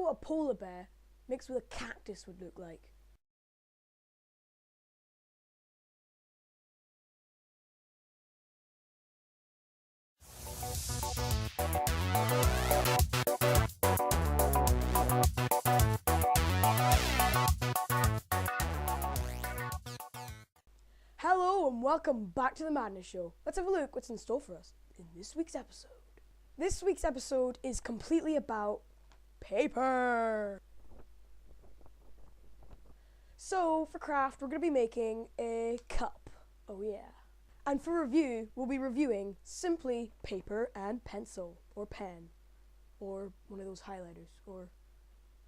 what a polar bear mixed with a cactus would look like. Hello and welcome back to the Madness Show. Let's have a look what's in store for us in this week's episode. This week's episode is completely about paper. So for craft, we're going to be making a cup. Oh yeah. And for review, we'll be reviewing simply paper and pencil or pen or one of those highlighters or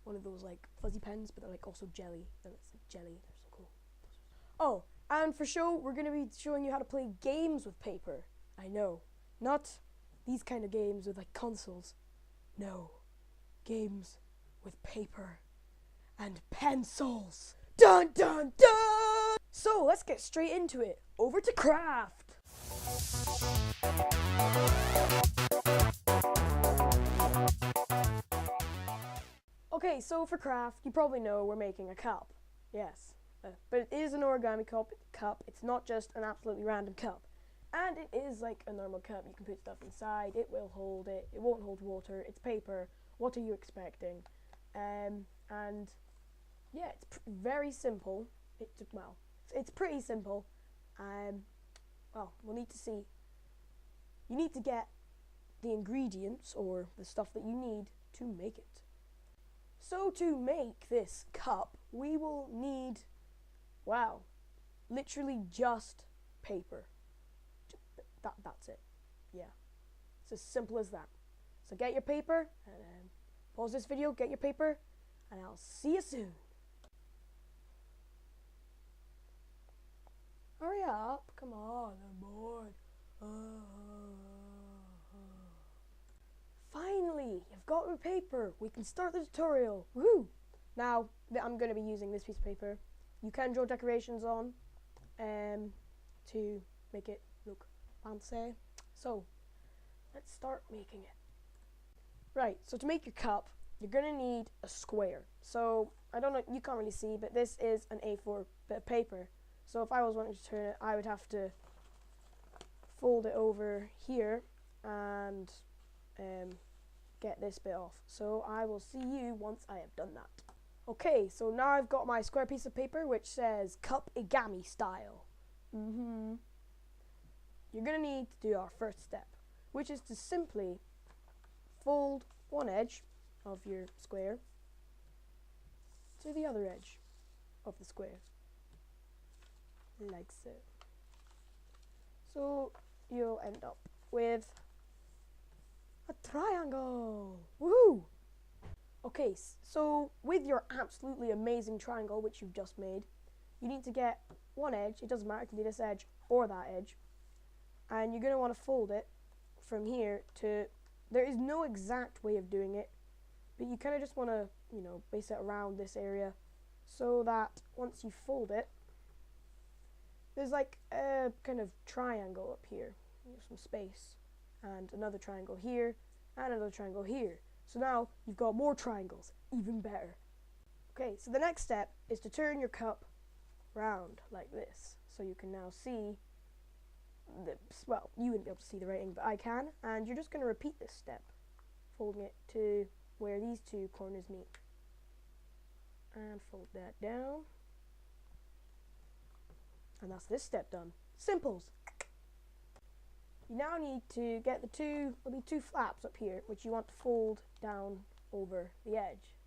one of those like fuzzy pens, but they're like also jelly. They're like jelly. They're so cool. Oh, and for show, we're going to be showing you how to play games with paper. I know, not these kind of games with like consoles. No, games with paper and pencils. Dun dun dun! So let's get straight into it. Over to craft. Okay, so for craft, you probably know we're making a cup. Yes. But it is an origami cup. It's not just an absolutely random cup. And it is like a normal cup. You can put stuff inside. It will hold it. It won't hold water. It's paper. What are you expecting? And yeah, it's very simple. It's pretty simple. Well, we'll need to see. You need to get the ingredients or the stuff that you need to make it. So to make this cup, we will need, wow, literally just paper. That's it. Yeah. It's as simple as that. So get your paper, and pause this video, get your paper, and I'll see you soon. Hurry up. Come on, I'm bored. Finally, you've got your paper. We can start the tutorial. Woo! Now, I'm going to be using this piece of paper. You can draw decorations on to make it look fancy. So, let's start making it. Right, so to make your cup, you're going to need a square. So, I don't know, you can't really see, but this is an A4 bit of paper. So if I was wanting to turn it, I would have to fold it over here and get this bit off. So I will see you once I have done that. Okay, so now I've got my square piece of paper which says cup origami style. You're going to need to do our first step, which is to simply fold one edge of your square to the other edge of the square, like so. So you'll end up with a triangle. Woohoo! Okay, so with your absolutely amazing triangle which you've just made, you need to get one edge. It doesn't matter, it can be this edge or that edge, and you're going to want to fold it from here to, there is no exact way of doing it, but you kind of just want to, you know, base it around this area so that once you fold it, there's like a kind of triangle up here, some space, and another triangle here, and another triangle here. So now you've got more triangles, even better. Okay, so the next step is to turn your cup round like this, so you can now see the, well, you wouldn't be able to see the writing, but I can, and you're just going to repeat this step, folding it to where these two corners meet, and fold that down. And that's this step done. Simples. You now need to get there'll be two flaps up here, which you want to fold down over the edge.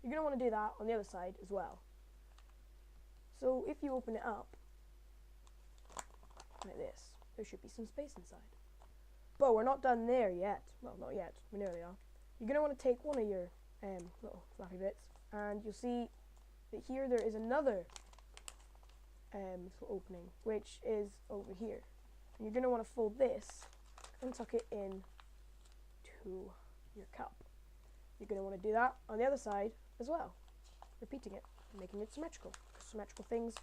You're going to want to do that on the other side as well. So if you open it up, like this, there should be some space inside. But we're not done there yet. Well, not yet. We nearly are. You're going to want to take one of your little flappy bits, and you'll see that here there is another little opening, which is over here. And you're going to want to fold this and tuck it in to your cup. You're going to want to do that on the other side as well, repeating it, making it symmetrical. Because symmetrical things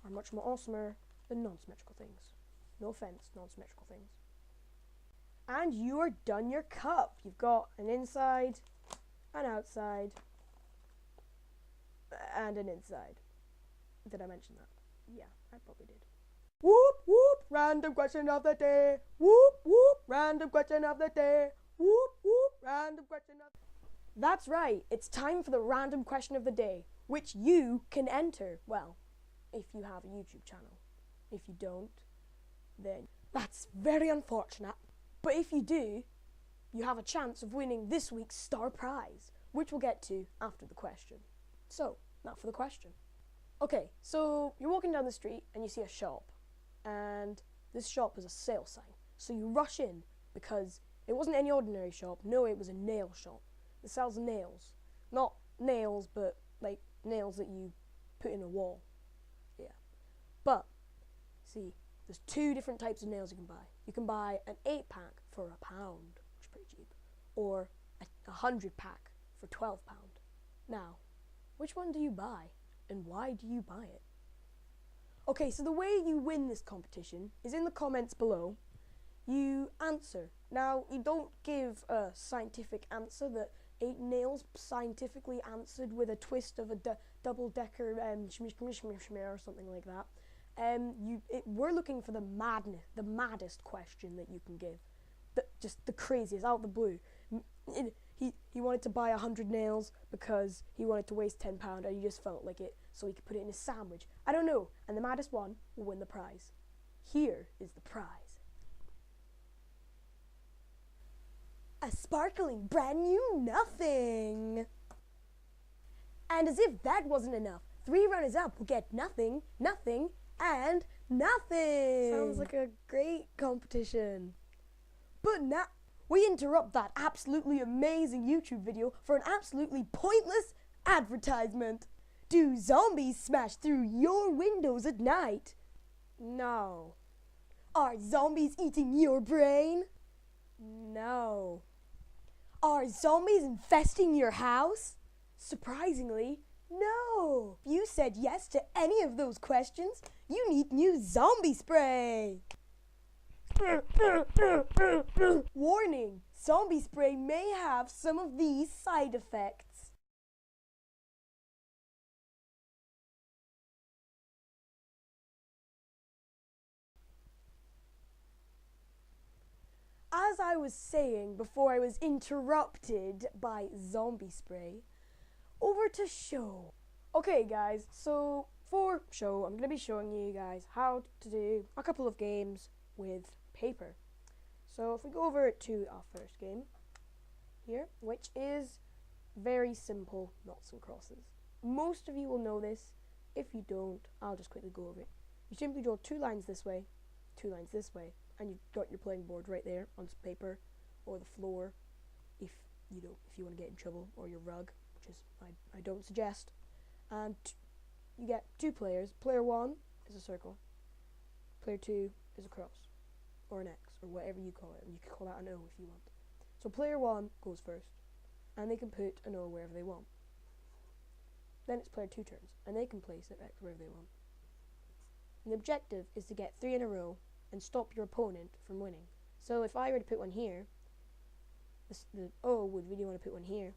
are much more awesomer than non-symmetrical things. No offense, non-symmetrical things. And you are done your cup. You've got an inside, an outside, and an inside. Did I mention that? Yeah, I probably did. Whoop, whoop, random question of the day. Whoop, whoop, random question of the day. Whoop, whoop, random question of the day. That's right, it's time for the random question of the day, which you can enter. Well, if you have a YouTube channel. If you don't, then that's very unfortunate. But if you do, you have a chance of winning this week's star prize, which we'll get to after the question. So, now for the question. Okay, so you're walking down the street and you see a shop, and this shop has a sale sign. So you rush in because it wasn't any ordinary shop. No, it was a nail shop. It sells nails. Not nails, but like nails that you put in a wall. Yeah. But, see, there's two different types of nails you can buy. You can buy an 8-pack for £1, which is pretty cheap, or a 100-pack for £12. Now, which one do you buy, and why do you buy it? Okay, so the way you win this competition is in the comments below. You answer. Now, you don't give a scientific answer that 8 nails scientifically answered with a twist of a double-decker or something like that. We're looking for the maddest question that you can give. Just the craziest, out of the blue. He wanted to buy 100 nails because he wanted to waste £10 and he just felt like it, so he could put it in his sandwich. I don't know. And the maddest one will win the prize. Here is the prize. A sparkling brand new nothing. And as if that wasn't enough, 3 runners up will get nothing, nothing, and nothing. Sounds like a great competition. But now we interrupt that absolutely amazing YouTube video for an absolutely pointless advertisement. Do zombies smash through your windows at night? No. Are zombies eating your brain? No. Are zombies infesting your house? Surprisingly, no. If you said yes to any of those questions, you need new zombie spray. Warning, zombie spray may have some of these side effects. As I was saying before I was interrupted by zombie spray, over to show. Okay guys, so for show, I'm going to be showing you guys how to do a couple of games with paper. So if we go over to our first game here, which is very simple noughts and crosses. Most of you will know this. If you don't, I'll just quickly go over it. You simply draw 2 lines this way, 2 lines this way, and you've got your playing board right there on paper or the floor if you want to get in trouble, or your rug, which is I don't suggest. And you get 2 players. Player 1 is a circle. Player 2 is a cross or an X or whatever you call it. You can call that an O if you want. So player 1 goes first and they can put an O wherever they want. Then it's player 2 turns and they can place an X wherever they want. And the objective is to get 3 in a row and stop your opponent from winning. So if I were to put one here, the O would really want to put one here,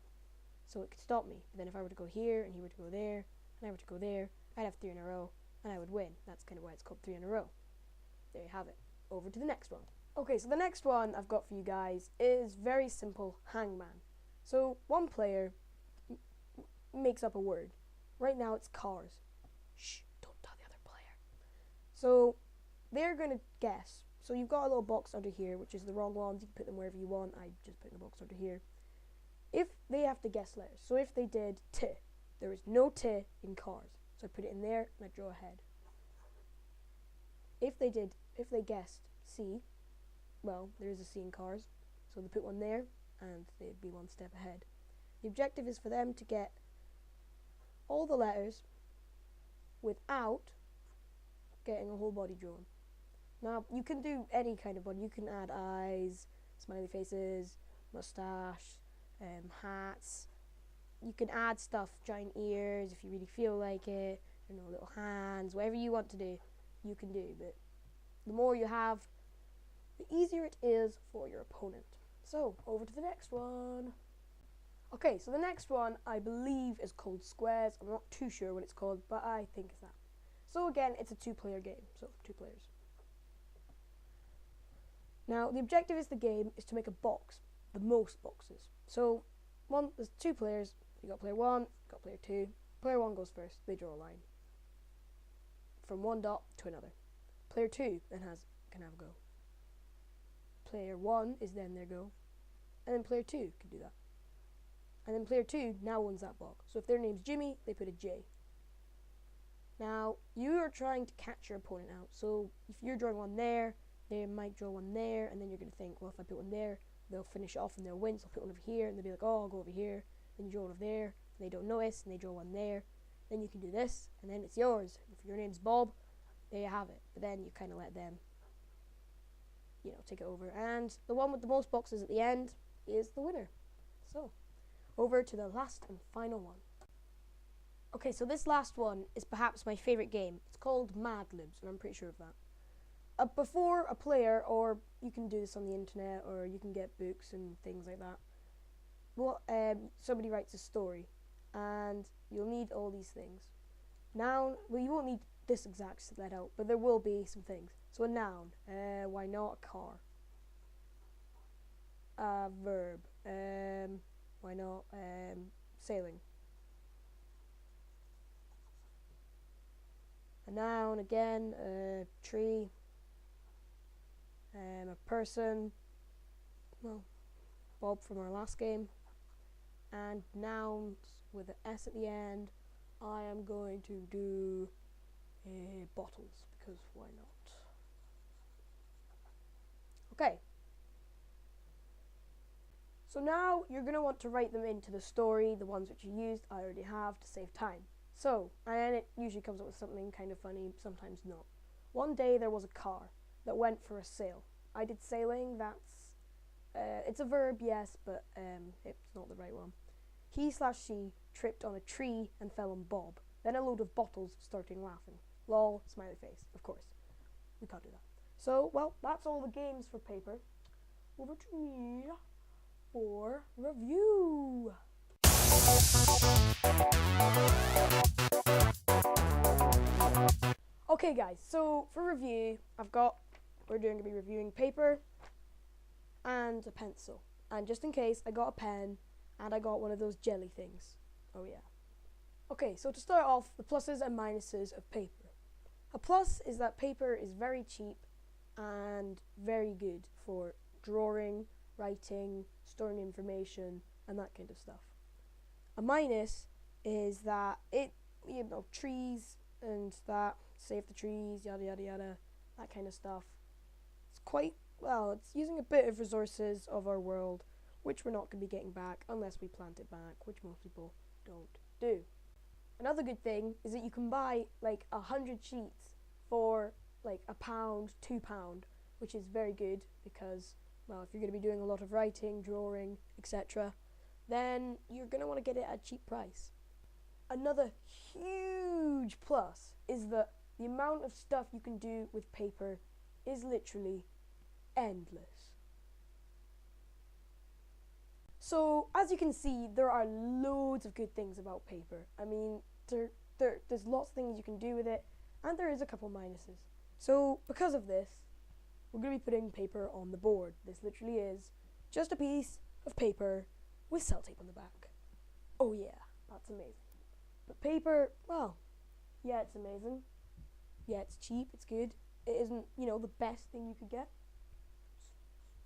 so it could stop me. But then if I were to go here and he were to go there and I were to go there, I'd have 3 in a row and I would win. That's kind of why it's called 3 in a row. There you have it. Over to the next one. Okay, so the next one I've got for you guys is very simple, hangman. So one player makes up a word. Right now it's cars. Shh, don't tell the other player. So they're going to guess. So you've got a little box under here, which is the wrong ones. You can put them wherever you want. I just put in the box under here. If they have to guess letters, so if they did T, there is no T in cars. So I put it in there and I draw a head. If they guessed C, well, there is a C in cars, so they put one there and they'd be 1 step ahead. The objective is for them to get all the letters without getting a whole body drawn. Now, you can do any kind of body. You can add eyes, smiley faces, mustache, hats. You can add stuff, giant ears if you really feel like it, little hands, whatever you want to do, you can do. But the more you have, the easier it is for your opponent. So, over to the next one. Okay, so the next one I believe is called Squares. I'm not too sure what it's called, but I think it's that. So again, it's a 2-player game, so 2 players. Now, the objective of the game is to make a box, the most boxes. So, there's 2 players. You got player 1, you got player 2. Player 1 goes first. They draw a line from one dot to another. Player 2 then can have a go. Player 1 is then their go, and then player 2 can do that. And then player 2 now owns that box. So if their name's Jimmy, they put a J. Now, you are trying to catch your opponent out. So if you're drawing one there, they might draw one there, and then you're going to think, well, if I put one there, they'll finish it off and they'll win. So I'll put one over here, and they'll be like, oh, I'll go over here. Then you draw one over there, and they don't notice, and they draw one there. Then you can do this, and then it's yours. If your name's Bob, there you have it. But then you kind of let them, take it over. And the one with the most boxes at the end is the winner. So, over to the last and final one. Okay, so this last one is perhaps my favourite game. It's called Mad Libs, and I'm pretty sure of that. Before a player, or you can do this on the internet, or you can get books and things like that. Well, somebody writes a story, and you'll need all these things. Noun, well, you won't need this exact let out, but there will be some things. So a noun, why not a car? A verb, why not sailing? A noun again, a tree, a person, well, Bob from our last game, and nouns with an S at the end. I am going to do bottles, because why not? Okay. So now you're going to want to write them into the story, the ones which you used, I already have, to save time. So, and it usually comes up with something kind of funny, sometimes not. One day there was a car that went for a sail. I did sailing, it's a verb, yes, but it's not the right one. He/she tripped on a tree and fell on Bob. Then a load of bottles starting laughing. Lol, smiley face, of course. We can't do that. So, well, that's all the games for paper. Over to me for review. Okay guys, so for review, we're going to be reviewing paper and a pencil. And just in case, I got a pen and I got one of those jelly things. Oh yeah. Okay, so to start off, the pluses and minuses of paper. A plus is that paper is very cheap and very good for drawing, writing, storing information, and that kind of stuff. A minus is that trees and that, save the trees, yada yada yada, that kind of stuff. It's using a bit of resources of our world, which we're not going to be getting back unless we plant it back, which most people don't do. Another good thing is that you can buy like 100 sheets for like £1, £2, which is very good because, well, if you're going to be doing a lot of writing, drawing, etc., then you're going to want to get it at a cheap price. Another huge plus is that the amount of stuff you can do with paper is literally endless. So, as you can see, there are loads of good things about paper. I mean, there's lots of things you can do with it, and there is a couple minuses. So, because of this, we're going to be putting paper on the board. This literally is just a piece of paper with sellotape on the back. Oh yeah, that's amazing. But paper, well, yeah, it's amazing. Yeah, it's cheap, it's good. It isn't, the best thing you could get.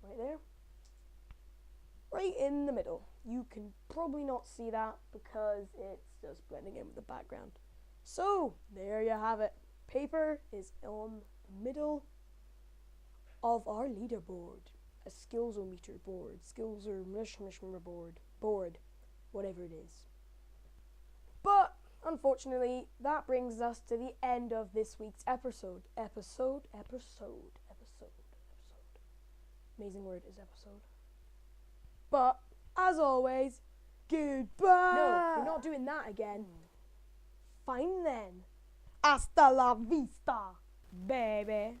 Right there. Right in the middle. You can probably not see that because it's just blending in with the background. So, there you have it. Paper is on the middle of our leaderboard. A skillsometer board. Board. Whatever it is. But, unfortunately, that brings us to the end of this week's episode. Episode. Amazing word is episode. But, as always, goodbye! No, you're not doing that again. Fine then. Hasta la vista, baby.